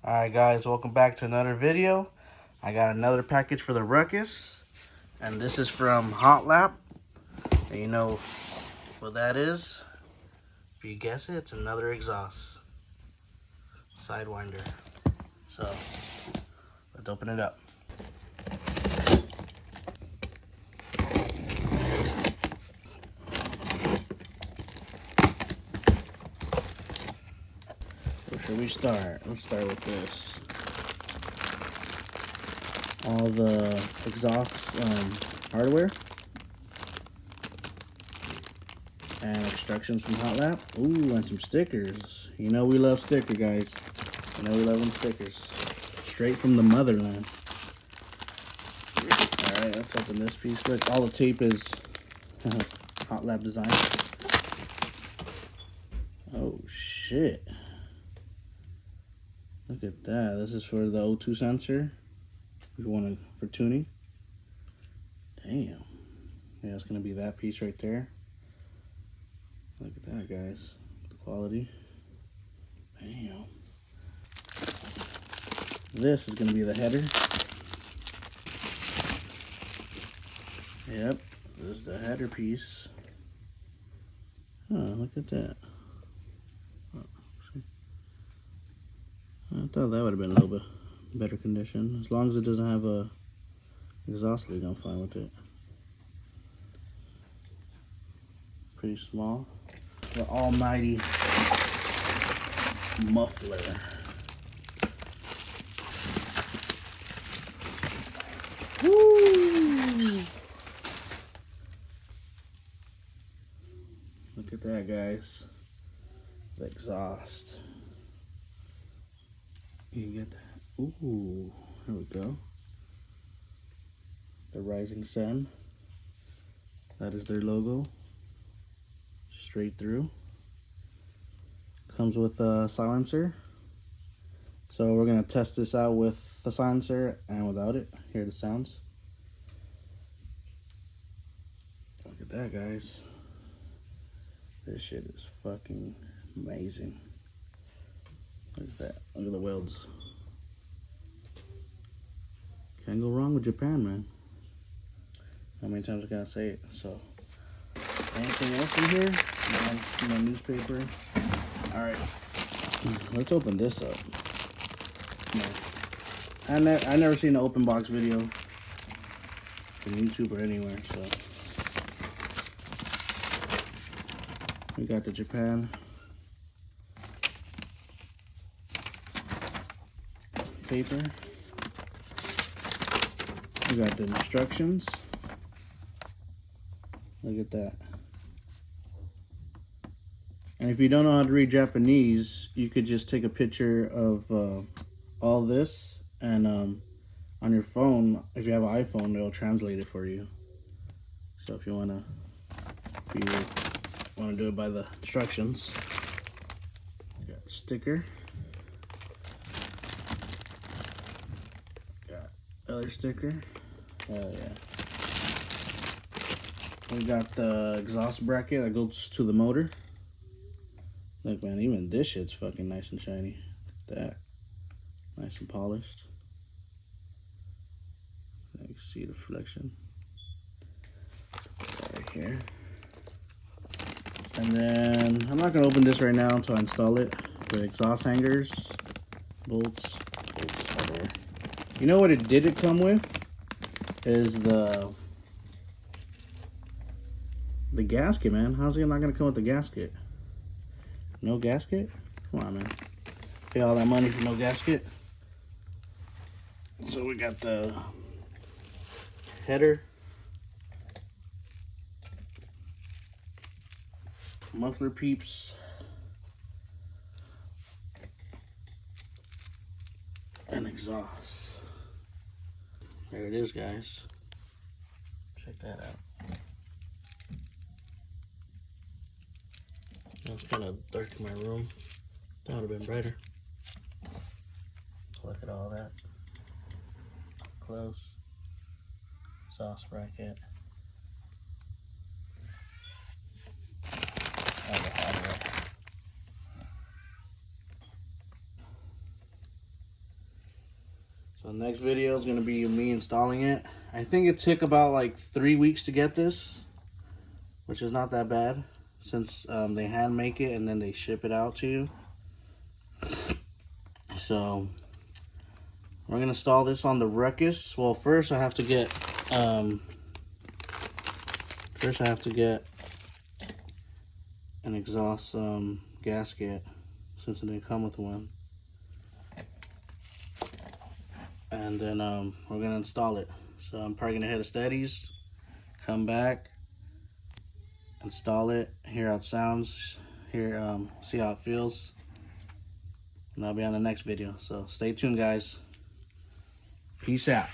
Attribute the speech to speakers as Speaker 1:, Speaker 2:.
Speaker 1: Alright guys, welcome back to another video. I got another package for the Ruckus, and this is from Hotlap. And you know what that is? If you guess it, it's another exhaust Sidewinder. So, let's open it up. Where should we start? Let's start with this. All the exhaust hardware and instructions from Hotlap. Ooh, and some stickers. You know we love sticker, guys. You know we love them stickers. Straight from the motherland. Alright, let's open this piece. Look, all the tape is Hotlap design. Oh shit. Look at that. This is for the O2 sensor. If you want to, for tuning. Damn. Yeah, it's going to be that piece right there. Look at that, guys. The quality. Damn. This is going to be the header. Yep. This is the header piece. Huh, look at that. I thought that would have been a little bit better condition. As long as it doesn't have a exhaust lead, I'm fine with it. Pretty small. The almighty muffler. Woo! Look at that, guys. The exhaust. You get that? Ooh, there we go. The rising sun. That is their logo. Straight through. Comes with a silencer. So we're gonna test this out with the silencer and without it. Hear the sounds. Look at that, guys. This shit is fucking amazing. Look at that. Look at the welds. Can't go wrong with Japan, man. How many times I gotta say it? So, anything else in here? My newspaper. Alright. Let's open this up. I never seen an open box video from YouTube or anywhere, so. We got the Japan paper. We got the instructions. Look at that. And if you don't know how to read Japanese, you could just take a picture of all this, and on your phone, if you have an iPhone, it'll translate it for you. So if you want to do it by the instructions, we got a sticker. Other sticker. Oh yeah. We got the exhaust bracket that goes to the motor. Look, man, even this shit's fucking nice and shiny. Look at that. Nice and polished. You can see the reflection. Right here. And then, I'm not gonna open this right now until I install it. The exhaust hangers, bolts hardware. You know what it didn't come with is the gasket, man. How's it not gonna come with the gasket? No gasket? Come on, man. Pay all that money for no gasket. So we got the header, muffler peeps, and exhaust. There it is, guys. Check that out. It's kind of dark in my room. That would have been brighter. Look at all that. Close. Exhaust bracket. So the next video is going to be me installing it. I think it took about like 3 weeks to get this, which is not that bad since they hand make it and then they ship it out to you. So we're going to install this on the Ruckus. Well, first I have to get an exhaust gasket since it didn't come with one. And then we're gonna install it. So I'm probably gonna hit a steadies, come back, install it, hear how it sounds, see how it feels, and I'll be on the next video. So stay tuned, guys. Peace out.